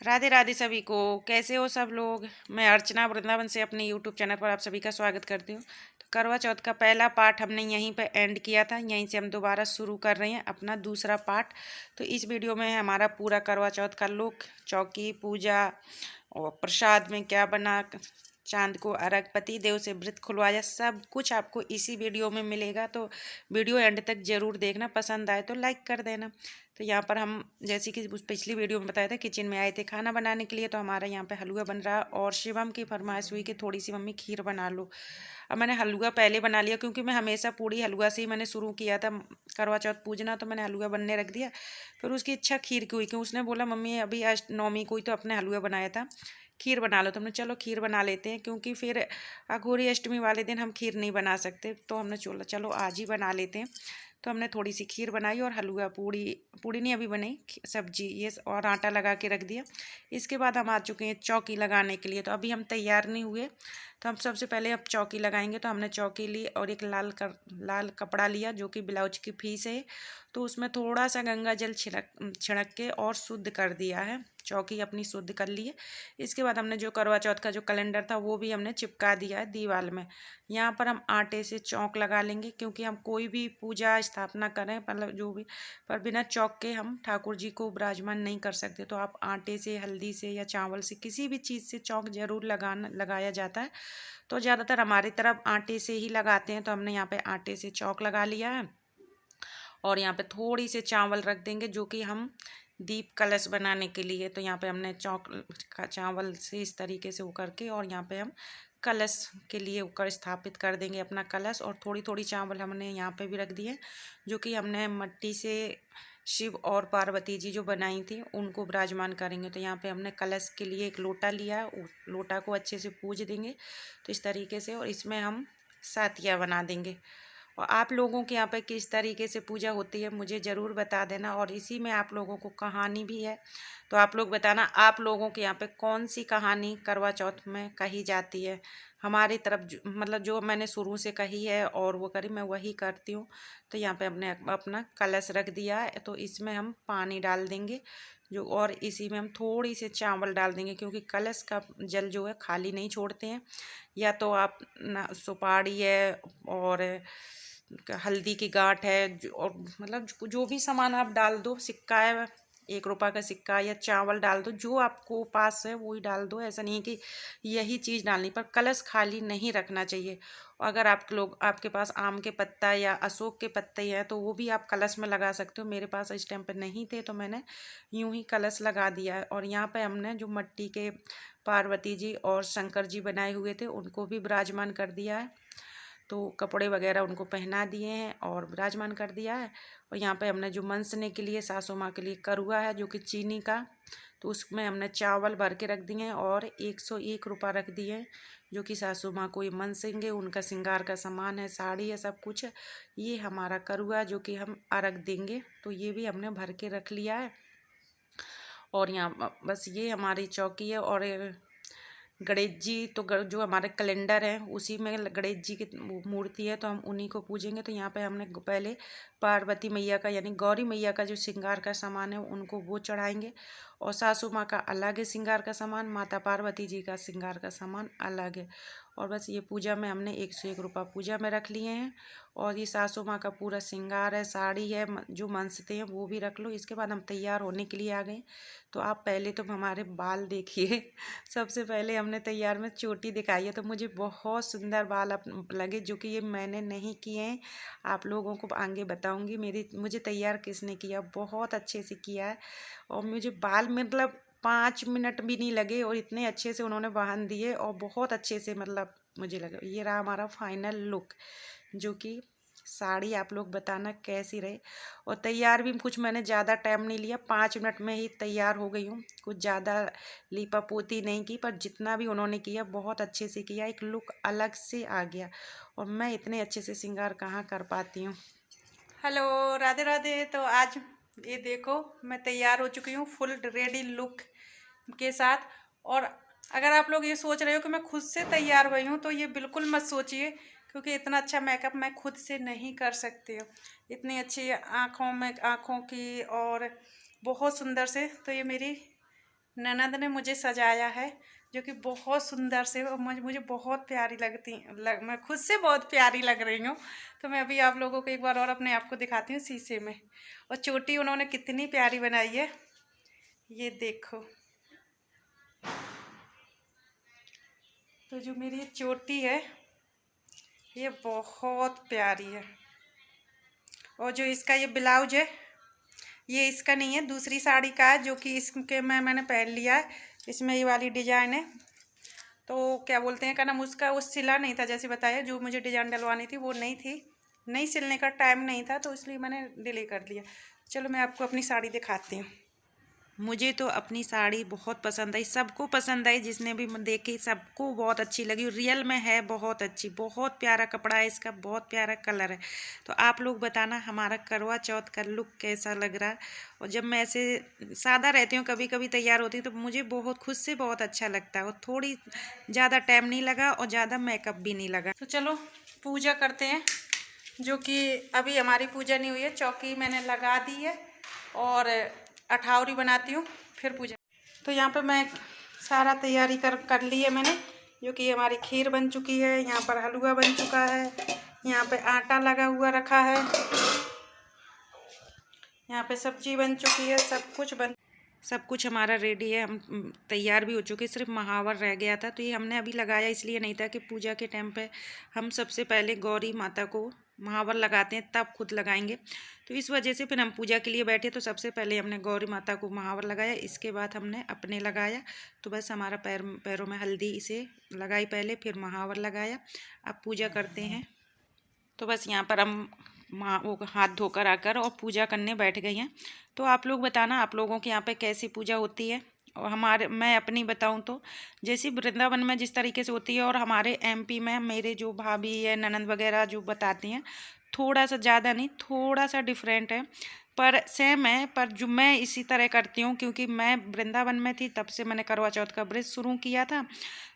राधे राधे सभी को। कैसे हो सब लोग। मैं अर्चना वृंदावन से अपने यूट्यूब चैनल पर आप सभी का स्वागत करती हूँ। तो करवा चौथ का पहला पार्ट हमने यहीं पर एंड किया था, यहीं से हम दोबारा शुरू कर रहे हैं अपना दूसरा पार्ट। तो इस वीडियो में हमारा पूरा करवा चौथ का लुक, चौकी पूजा और प्रसाद में क्या बना, चांद को अर्घ, पति देव से व्रत खुलवाया, सब कुछ आपको इसी वीडियो में मिलेगा। तो वीडियो एंड तक जरूर देखना, पसंद आए तो लाइक कर देना। तो यहाँ पर हम जैसे कि उस पिछली वीडियो में बताया था, किचन में आए थे खाना बनाने के लिए। तो हमारा यहाँ पे हलवा बन रहा है और शिवम की फरमाइश हुई कि थोड़ी सी मम्मी खीर बना लो। अब मैंने हलवा पहले बना लिया, क्योंकि मैं हमेशा पूड़ी हलवा से ही मैंने शुरू किया था करवा चौथ पूजना। तो मैंने हलवा बनने रख दिया। फिर उसकी इच्छा खीर की हुई, क्योंकि उसने बोला मम्मी अभी अष्टनवमी को ही तो अपने हलवा बनाया था, खीर बना लो। तो हमने चलो खीर बना लेते हैं, क्योंकि फिर अघोरी अष्टमी वाले दिन हम खीर नहीं बना सकते। तो हमने चलो आज ही बना लेते हैं। तो हमने थोड़ी सी खीर बनाई और हलवा, पूड़ी पूड़ी नहीं अभी बनाई, सब्जी ये और आटा लगा के रख दिया। इसके बाद हम आ चुके हैं चौकी लगाने के लिए। तो अभी हम तैयार नहीं हुए, तो हम सबसे पहले अब चौकी लगाएंगे। तो हमने चौकी ली और एक लाल कपड़ा लिया जो कि ब्लाउज की फीस है। तो उसमें थोड़ा सा गंगा जल छिड़क के और शुद्ध कर दिया है, चौकी अपनी शुद्ध कर ली है। इसके बाद हमने जो करवा चौथ का जो कैलेंडर था वो भी हमने चिपका दिया है दीवार में। यहाँ पर हम आटे से चौक लगा लेंगे, क्योंकि हम कोई भी पूजा स्थापना करें, मतलब जो भी, पर बिना चौक के हम ठाकुर जी को विराजमान नहीं कर सकते। तो आप आटे से, हल्दी से या चावल से, किसी भी चीज़ से चौक जरूर लगाया जाता है। तो ज़्यादातर हमारी तरफ आटे से ही लगाते हैं। तो हमने यहाँ पे आटे से चौक लगा लिया है और यहाँ पे थोड़ी से चावल रख देंगे, जो कि हम दीप कलश बनाने के लिए। तो यहाँ पे हमने चौक का चावल से इस तरीके से वो करके, और यहाँ पे हम कलश के लिए ऊपर स्थापित कर देंगे अपना कलश। और थोड़ी थोड़ी चावल हमने यहाँ पे भी रख दिए, जो कि हमने मिट्टी से शिव और पार्वती जी जो बनाई थी उनको विराजमान करेंगे। तो यहाँ पे हमने कलश के लिए एक लोटा लिया है, उस लोटा को अच्छे से पूज देंगे तो इस तरीके से, और इसमें हम सातिया बना देंगे। और आप लोगों के यहाँ पे किस तरीके से पूजा होती है मुझे ज़रूर बता देना। और इसी में आप लोगों को कहानी भी है, तो आप लोग बताना आप लोगों के यहाँ पे कौन सी कहानी करवा चौथ में कही जाती है। हमारी तरफ मतलब जो मैंने शुरू से कही है और वो करी, मैं वही करती हूँ। तो यहाँ पे हमने अपना कलश रख दिया है, तो इसमें हम पानी डाल देंगे जो, और इसी में हम थोड़ी से चावल डाल देंगे, क्योंकि कलश का जल जो है खाली नहीं छोड़ते हैं। या तो आप ना सुपारी है और हल्दी की गांठ है और मतलब जो भी सामान आप डाल दो, सिक्का है 1 रुपये का सिक्का, या चावल डाल दो, जो आपको पास है वही डाल दो। ऐसा नहीं है कि यही चीज़ डालनी, पर कलश खाली नहीं रखना चाहिए। अगर आपके पास आम के पत्ता या अशोक के पत्ते हैं तो वो भी आप कलश में लगा सकते हो। मेरे पास इस टाइम पर नहीं थे, तो मैंने यूं ही कलश लगा दिया है। और यहाँ पे हमने जो मिट्टी के पार्वती जी और शंकर जी बनाए हुए थे उनको भी विराजमान कर दिया है। तो कपड़े वगैरह उनको पहना दिए हैं और विराजमान कर दिया है। और यहाँ पे हमने जो मनसने के लिए सासू माँ के लिए करुआ है जो कि चीनी का, तो उसमें हमने चावल भर के रख दिए हैं और 101 रुपये रख दिए हैं, जो कि सासू माँ को ये मनसेंगे। उनका श्रृंगार का सामान है, साड़ी है, सब कुछ है। ये हमारा करुआ जो कि हम अर्घ देंगे, तो ये भी हमने भर के रख लिया है। और यहाँ बस ये हमारी चौकी है। और गणेश जी तो जो हमारे कैलेंडर है उसी में गणेश जी की मूर्ति है, तो हम उन्हीं को पूजेंगे। तो यहाँ पे हमने पहले पार्वती मैया का यानी गौरी मैया का जो श्रृंगार का सामान है उनको वो चढ़ाएंगे, और सासू माँ का अलग है श्रृंगार का सामान, माता पार्वती जी का श्रृंगार का सामान अलग है। और बस ये पूजा में हमने 101 रुपये पूजा में रख लिए हैं। और ये सासू माँ का पूरा श्रृंगार है, साड़ी है, जो मनसते हैं वो भी रख लो। इसके बाद हम तैयार होने के लिए आ गए। तो आप पहले तो हमारे बाल देखिए। सबसे पहले हमने तैयार में चोटी दिखाई है, तो मुझे बहुत सुंदर बाल लगे, जो कि ये मैंने नहीं किए हैं। आप लोगों को आगे बताऊंगी मुझे तैयार किसने किया, बहुत अच्छे से किया है। और मुझे बाल मतलब 5 मिनट भी नहीं लगे और इतने अच्छे से उन्होंने बांध दिए और बहुत अच्छे से, मतलब मुझे लगा। ये रहा हमारा फाइनल लुक, जो कि साड़ी आप लोग बताना कैसी रही। और तैयार भी कुछ मैंने ज़्यादा टाइम नहीं लिया, 5 मिनट में ही तैयार हो गई हूँ। कुछ ज़्यादा लीपा पोती नहीं की, पर जितना भी उन्होंने किया बहुत अच्छे से किया, एक लुक अलग से आ गया। और मैं इतने अच्छे से श्रृंगार कहाँ कर पाती हूँ। हेलो राधे राधे। तो आज ये देखो मैं तैयार हो चुकी हूँ फुल रेडी लुक के साथ। और अगर आप लोग ये सोच रहे हो कि मैं खुद से तैयार हुई हूँ, तो ये बिल्कुल मत सोचिए, क्योंकि इतना अच्छा मेकअप मैं खुद से नहीं कर सकती हूँ। इतनी अच्छी आँखों की और बहुत सुंदर से। तो ये मेरी ननद ने मुझे सजाया है, जो कि बहुत सुंदर से, और मुझे बहुत प्यारी मैं खुद से बहुत प्यारी लग रही हूँ। तो मैं अभी आप लोगों को एक बार और अपने आप को दिखाती हूँ शीशे में। और चोटी उन्होंने कितनी प्यारी बनाई है, ये देखो। तो जो मेरी ये चोटी है ये बहुत प्यारी है। और जो इसका ये ब्लाउज है ये इसका नहीं है, दूसरी साड़ी का है, जो कि इसके मैंने पहन लिया है। इसमें ये वाली डिजाइन है, तो क्या बोलते हैं, क्या नाम उसका, वो सिला नहीं था जैसे बताया, जो मुझे डिजाइन डलवानी थी वो नहीं थी, नहीं सिलने का टाइम नहीं था, तो इसलिए मैंने डिले कर दिया। चलो मैं आपको अपनी साड़ी दिखाती हूँ। मुझे तो अपनी साड़ी बहुत पसंद आई, सबको पसंद आई, जिसने भी देखी सबको बहुत अच्छी लगी। रियल में है बहुत अच्छी, बहुत प्यारा कपड़ा है इसका, बहुत प्यारा कलर है। तो आप लोग बताना हमारा करवा चौथ का लुक कैसा लग रहा है। और जब मैं ऐसे सादा रहती हूँ, कभी कभी तैयार होती हूँ, तो मुझे बहुत खुद से बहुत अच्छा लगता है। और थोड़ी ज़्यादा टाइम नहीं लगा और ज़्यादा मेकअप भी नहीं लगा। तो चलो पूजा करते हैं, जो कि अभी हमारी पूजा नहीं हुई है। चौकी मैंने लगा दी है और अठावरी बनाती हूँ, फिर पूजा। तो यहाँ पे मैं सारा तैयारी कर ली है मैंने, जो कि हमारी खीर बन चुकी है, यहाँ पर हलवा बन चुका है, यहाँ पे आटा लगा हुआ रखा है, यहाँ पे सब्जी बन चुकी है, सब कुछ हमारा रेडी है, हम तैयार भी हो चुके, सिर्फ महावर रह गया था। तो ये हमने अभी लगाया इसलिए नहीं था कि पूजा के टाइम पे हम सबसे पहले गौरी माता को महावर लगाते हैं, तब खुद लगाएंगे। तो इस वजह से फिर हम पूजा के लिए बैठे, तो सबसे पहले हमने गौरी माता को महावर लगाया, इसके बाद हमने अपने लगाया। तो बस हमारा पैरों में हल्दी इसे लगाई पहले, फिर महावर लगाया। अब पूजा करते हैं। तो बस यहाँ पर हम वो हाथ धोकर आकर और पूजा करने बैठ गई हैं। तो आप लोग बताना आप लोगों के यहाँ पे कैसी पूजा होती है। और मैं अपनी बताऊं तो जैसे वृंदावन में जिस तरीके से होती है, और हमारे एमपी में मेरे जो भाभी है ननंद वगैरह जो बताती हैं, थोड़ा सा ज़्यादा नहीं, थोड़ा सा डिफरेंट है, पर सेम है। पर जो मैं इसी तरह करती हूँ, क्योंकि मैं वृंदावन में थी तब से मैंने करवा चौथ का व्रत शुरू किया था।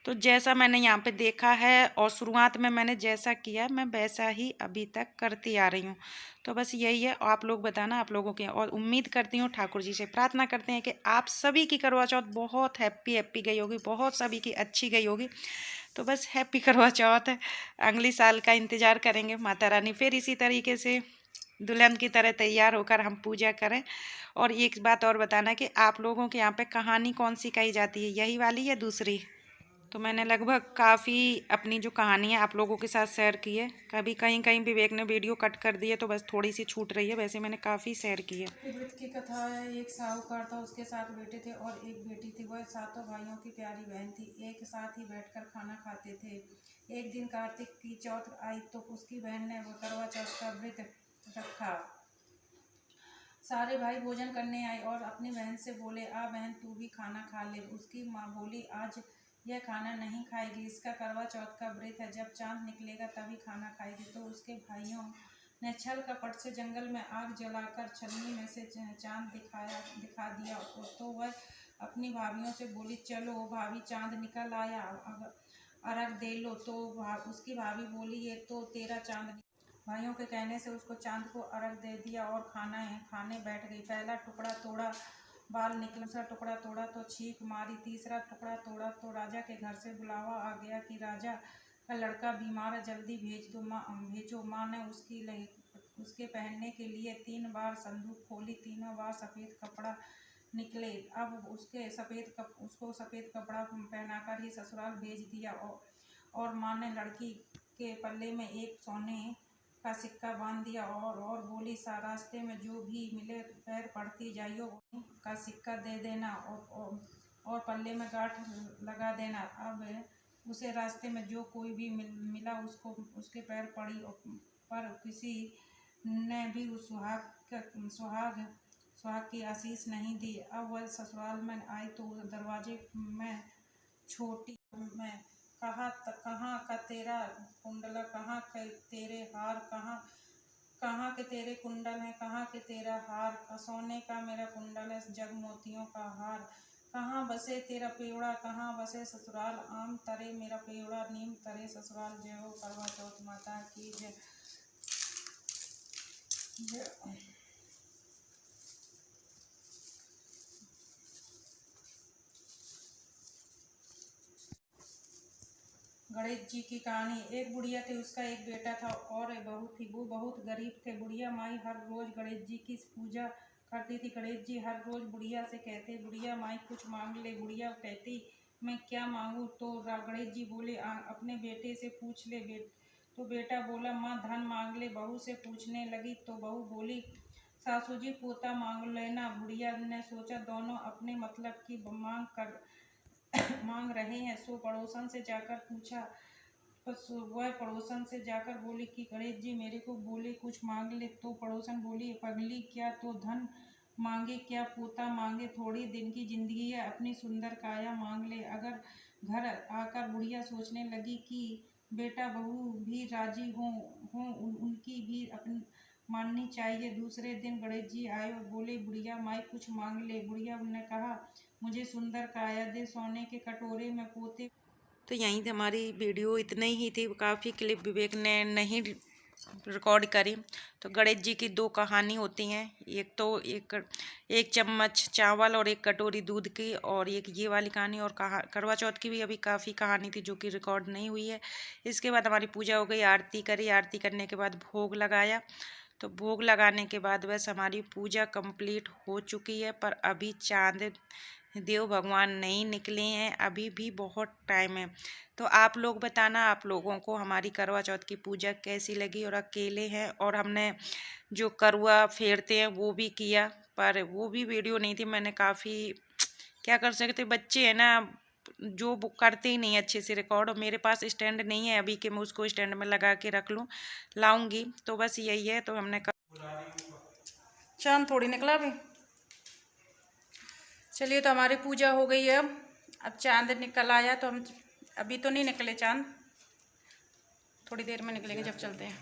तो जैसा मैंने यहाँ पे देखा है और शुरुआत में मैंने जैसा किया, मैं वैसा ही अभी तक करती आ रही हूँ। तो बस यही है। आप लोग बताना आप लोगों के, और उम्मीद करती हूँ, ठाकुर जी से प्रार्थना करते हैं कि आप सभी की करवा चौथ बहुत हैप्पी गई होगी, बहुत सभी की अच्छी गई होगी। तो बस हैप्पी करवा चौथ है। अगले साल का इंतज़ार करेंगे माता रानी फिर इसी तरीके से दुल्हन की तरह तैयार होकर हम पूजा करें। और एक बात और बताना कि आप लोगों के यहाँ पे कहानी कौन सी कही जाती है, यही वाली या दूसरी? तो मैंने लगभग काफ़ी अपनी जो कहानी है आप लोगों के साथ शेयर की है। कभी कहीं कहीं विवेक ने वीडियो कट कर दी है, तो बस थोड़ी सी छूट रही है, वैसे मैंने काफ़ी शेयर की है। व्रत की कथा है। एक साहूकार था, उसके 7 बेटे थे और एक बेटी थी। वह सातों भाइयों की प्यारी बहन थी, एक साथ ही बैठकर खाना खाते थे। एक दिन कार्तिक की चौथ आई तो उसकी बहन ने वो करवा चौथ का व्रत रखा। सारे भाई भोजन करने आए और अपनी बहन से बोले, आ बहन तू भी खाना खा ले। उसकी माँ बोली, आज यह खाना नहीं खाएगी, इसका करवा चौथ का व्रत है, जब चांद निकलेगा तभी खाना खाएगी। तो उसके भाइयों ने छल कपट से जंगल में आग जलाकर छलनी में से चांद दिखा दिया। तो वह अपनी भाभीियों से बोली, चलो भाभी चांद निकल आया, अर्घ दे लो। तो उसकी भाभी बोली, ये तो तेरा चांद। भाइयों के कहने से उसको चांद को अर्घ दे दिया और खाने बैठ गई। पहला टुकड़ा तोड़ा, बाल निकला। दूसरा टुकड़ा तोड़ा तो छींक मारी। तीसरा टुकड़ा तोड़ा तो राजा के घर से बुलावा आ गया कि राजा का लड़का बीमार है, जल्दी भेजो। माँ ने उसके पहनने के लिए 3 बार संदूक खोली, तीनों बार सफ़ेद कपड़ा निकले। अब उसको सफ़ेद कपड़ा पहनाकर ही ससुराल भेज दिया। और माँ ने लड़की के पल्ले में एक सोने का सिक्का बांध दिया और बोली, रास्ते में जो भी मिले पैर पड़ती जाइयो का सिक्का दे देना और पल्ले में गांठ लगा देना। अब उसे रास्ते में जो कोई भी मिला उसके पैर पड़ी, पर किसी ने भी उस सुहाग की आशीष नहीं दी। अब वह ससुराल में आई तो दरवाजे में छोटी में कहाँ का तेरा कुंडला, कहाँ के तेरे हार, कहाँ के तेरे कुंडल हैं, कहाँ के तेरा हार। सोने का मेरा कुंडल है, जग मोतियों का हार। कहाँ बसे तेरा पेवड़ा, कहाँ बसे ससुराल। आम तरे मेरा पेवड़ा, नीम तरे ससुराल। जय हो करवा चौथ माता की जय। गणेश जी की कहानी। एक बुढ़िया थी, उसका एक बेटा था और एक बहू थी। वो बहुत गरीब थे। बुढ़िया माई हर रोज गणेश जी की पूजा करती थी। गणेश जी हर रोज बुढ़िया से कहते, बुढ़िया माई कुछ मांग ले। बुढ़िया कहती, मैं क्या मांगूं? तो गणेश जी बोले, अपने बेटे से पूछ ले। तो बेटा बोला, माँ धन मांग ले। बहू से पूछने लगी तो बहू बोली, सासू जी पोता मांग लेना। बुढ़िया ने सोचा दोनों अपने मतलब की मांग रहे हैं, सो पड़ोसन से जाकर पूछा। वह पड़ोसन से जाकर बोली कि गणेश जी मेरे को बोले कुछ मांग ले। तो पड़ोसन बोली, पगली क्या तो धन मांगे क्या पोता मांगे? थोड़ी दिन की जिंदगी है, अपनी सुंदर काया मांग ले। अगर घर आकर बुढ़िया सोचने लगी कि बेटा बहू भी राजी हों उनकी भी अपनी माननी चाहिए। दूसरे दिन गणेश जी आए और बोले, बुढ़िया माई कुछ मांग ले। बुढ़िया ने कहा, मुझे सुंदर काया दे, सोने के कटोरे में पोते। तो यहीं से हमारी वीडियो इतनी ही थी। काफ़ी क्लिप विवेक ने नहीं रिकॉर्ड करी। तो गणेश जी की दो कहानी होती हैं, एक तो एक चम्मच चावल और एक कटोरी दूध की, और एक ये वाली कहानी। और करवा चौथ की भी अभी काफ़ी कहानी थी जो कि रिकॉर्ड नहीं हुई है। इसके बाद हमारी पूजा हो गई, आरती करी। आरती करने के बाद भोग लगाया। तो भोग लगाने के बाद बस हमारी पूजा कंप्लीट हो चुकी है। पर अभी चांद देव भगवान नहीं निकले हैं, अभी भी बहुत टाइम है। तो आप लोग बताना, आप लोगों को हमारी करवा चौथ की पूजा कैसी लगी। और अकेले हैं, और हमने जो करवा फेरते हैं वो भी किया, पर वो भी वीडियो नहीं थी। मैंने काफ़ी क्या कर सकते, बच्चे हैं ना जो वो करते ही नहीं अच्छे से रिकॉर्ड। और मेरे पास स्टैंड नहीं है अभी कि मैं उसको स्टैंड में लगा के रख लूँ, लाऊंगी। तो बस यही है। तो हमने चांद थोड़ी निकला अभी। चलिए, तो हमारी पूजा हो गई है। अब चांद निकल आया, तो हम अभी तो नहीं निकले चांद, थोड़ी देर में निकलेंगे जब चलते हैं।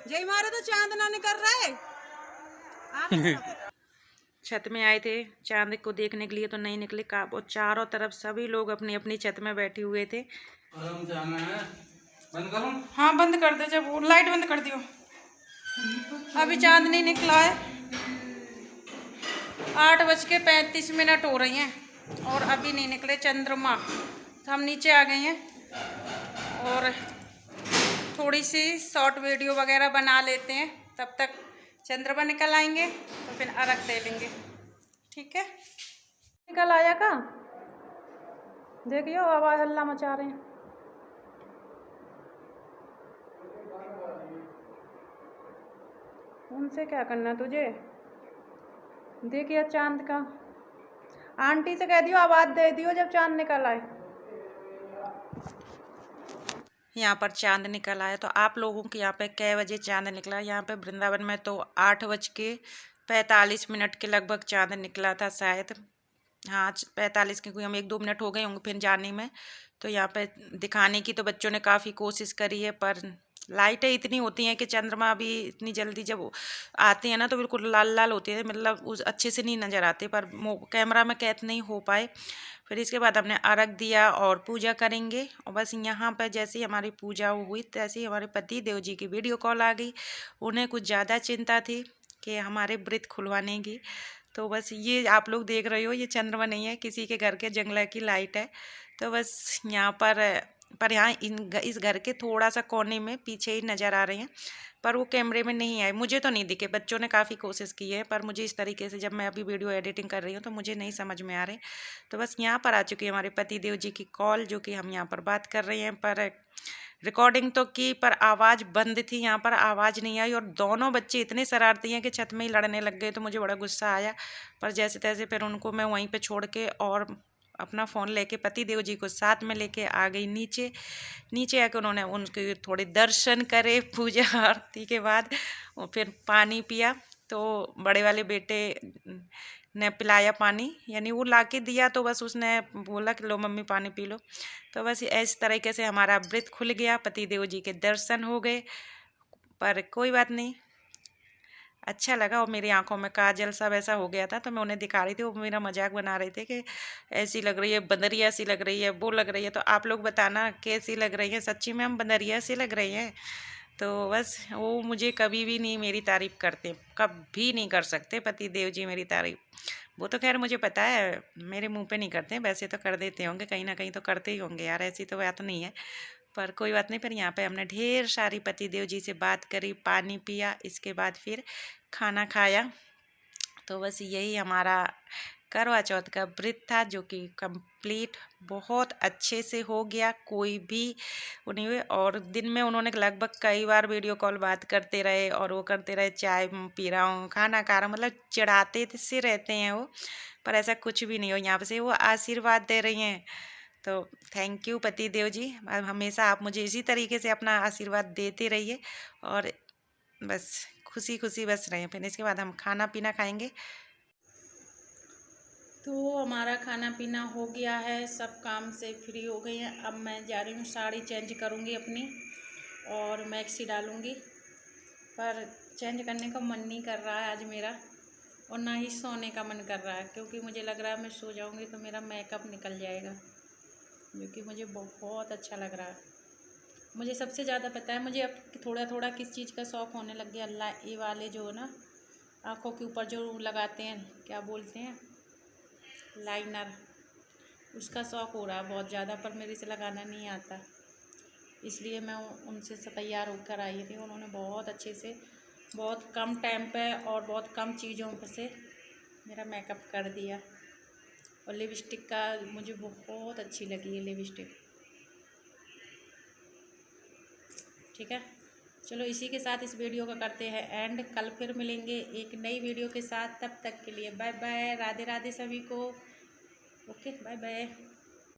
जय मारे, तो चांद ना निकल रहा है। छत में आए थे चांद को देखने के लिए, तो नहीं निकले। और चारों तरफ सभी लोग अपनी अपनी छत में बैठे हुए थे। बंद करूं? हाँ बंद कर दे, जब लाइट बंद कर दियो। अभी चांद नहीं निकला है। 8:35 हो रही हैं और अभी नहीं निकले चंद्रमा। तो हम नीचे आ गए हैं और थोड़ी सी शॉर्ट वीडियो वगैरह बना लेते हैं। तब तक चंद्रमा निकल आएंगे तो फिर अर्घ दे लेंगे। ठीक है, निकल आया का? देखियो, आवाज़ हल्ला मचा रहे हैं। उनसे क्या करना तुझे? देखिए चांद का, आंटी से कह दियो आवाज़ दे दियो जब चांद निकल आए। यहाँ पर चांद निकल आया। तो आप लोगों के यहाँ पे कै बजे चांद निकला? यहाँ पे वृंदावन में तो 8:45 के लगभग चांद निकला था शायद। हाँ 45, क्योंकि हम 1-2 मिनट हो गए होंगे फिर जाने में। तो यहाँ पे दिखाने की तो बच्चों ने काफ़ी कोशिश करी है, पर लाइटें इतनी होती हैं कि चंद्रमा भी इतनी जल्दी जब आते हैं ना तो बिल्कुल लाल लाल होते हैं, मतलब उस अच्छे से नहीं नज़र आते, पर कैमरा में कैद नहीं हो पाए। फिर इसके बाद हमने अर्घ दिया और पूजा करेंगे। और बस यहाँ पर जैसे ही हमारी पूजा हुई तैसे ही हमारे पति देव जी की वीडियो कॉल आ गई। उन्हें कुछ ज़्यादा चिंता थी कि हमारे व्रत खुलवाने की। तो बस ये आप लोग देख रहे हो, ये चंद्रमा नहीं है, किसी के घर के जंगला की लाइट है। तो बस यहाँ पर यहाँ इस घर के थोड़ा सा कोने में पीछे ही नज़र आ रहे हैं, पर वो कैमरे में नहीं आए। मुझे तो नहीं दिखे, बच्चों ने काफ़ी कोशिश की है, पर मुझे इस तरीके से जब मैं अभी वीडियो एडिटिंग कर रही हूँ तो मुझे नहीं समझ में आ रहे। तो बस यहाँ पर आ चुकी है हमारे पति देव जी की कॉल, जो कि हम यहाँ पर बात कर रहे हैं। पर रिकॉर्डिंग तो की, पर आवाज़ बंद थी, यहाँ पर आवाज़ नहीं आई। और दोनों बच्चे इतने शरारती हैं कि छत में ही लड़ने लग गए। तो मुझे बड़ा गुस्सा आया, पर जैसे तैसे फिर उनको मैं वहीं पे छोड़ के और अपना फ़ोन लेके पति देव जी को साथ में लेके आ गई नीचे। नीचे आके उन्होंने उनके थोड़े दर्शन करे पूजा आरती के बाद, और फिर पानी पिया। तो बड़े वाले बेटे ने पिलाया पानी, यानी वो ला के दिया, तो बस उसने बोला कि लो मम्मी पानी पी लो। तो बस इस तरीके से हमारा व्रत खुल गया, पति देव जी के दर्शन हो गए। पर कोई बात नहीं, अच्छा लगा। और मेरी आंखों में काजल सब ऐसा हो गया था, तो मैं उन्हें दिखा रही थी। वो मेरा मजाक बना रहे थे कि ऐसी लग रही है, बंदरिया सी लग रही है, वो लग रही है। तो आप लोग बताना कैसी लग रही है, सच्ची में हम बंदरिया सी लग रही हैं। तो बस वो मुझे कभी भी नहीं मेरी तारीफ़ करते, कभी नहीं कर सकते पति देव जी मेरी तारीफ़। वो तो खैर मुझे पता है, मेरे मुंह पे नहीं करते हैं, वैसे तो कर देते होंगे, कहीं ना कहीं तो करते ही होंगे यार, ऐसी तो बात नहीं है। पर कोई बात नहीं। पर यहाँ पे हमने ढेर सारी पतिदेव जी से बात करी, पानी पिया, इसके बाद फिर खाना खाया। तो बस यही हमारा करवा चौथ का व्रत था, जो कि कंप्लीट बहुत अच्छे से हो गया, कोई भी नहीं हुए। और दिन में उन्होंने लगभग कई बार वीडियो कॉल बात करते रहे, और वो करते रहे चाय पी रहा हूँ, खाना खा रहा हूँ, मतलब चिढ़ाते से रहते हैं वो, पर ऐसा कुछ भी नहीं हो। यहाँ पे से वो आशीर्वाद दे रही हैं। तो थैंक यू पति देव जी, हमेशा आप मुझे इसी तरीके से अपना आशीर्वाद देते रहिए, और बस खुशी खुशी बस रहे। फिर इसके बाद हम खाना पीना खाएंगे। तो हमारा खाना पीना हो गया है, सब काम से फ्री हो गई हैं। अब मैं जा रही हूँ, साड़ी चेंज करूँगी अपनी और मैक्सी डालूँगी। पर चेंज करने का मन नहीं कर रहा है आज मेरा, और ना ही सोने का मन कर रहा है, क्योंकि मुझे लग रहा है मैं सो जाऊँगी तो मेरा मेकअप निकल जाएगा, जो कि मुझे बहुत अच्छा लग रहा है। मुझे सबसे ज़्यादा पता है, मुझे अब थोड़ा थोड़ा किस चीज़ का शौक़ होने लग गया, अल्लाह ये वाले जो ना आँखों के ऊपर जो लगाते हैं, क्या बोलते हैं, लाइनर, उसका शौक़ हो रहा है बहुत ज़्यादा, पर मेरे से लगाना नहीं आता। इसलिए मैं उनसे से तैयार होकर आई थी, उन्होंने बहुत अच्छे से, बहुत कम टाइम पे और बहुत कम चीज़ों से मेरा मेकअप कर दिया। और लिपस्टिक का मुझे बहुत अच्छी लगी है लिपस्टिक। ठीक है, चलो इसी के साथ इस वीडियो का करते हैं एंड। कल फिर मिलेंगे एक नई वीडियो के साथ, तब तक के लिए बाय बाय, राधे राधे सभी को। Okay, bye bye.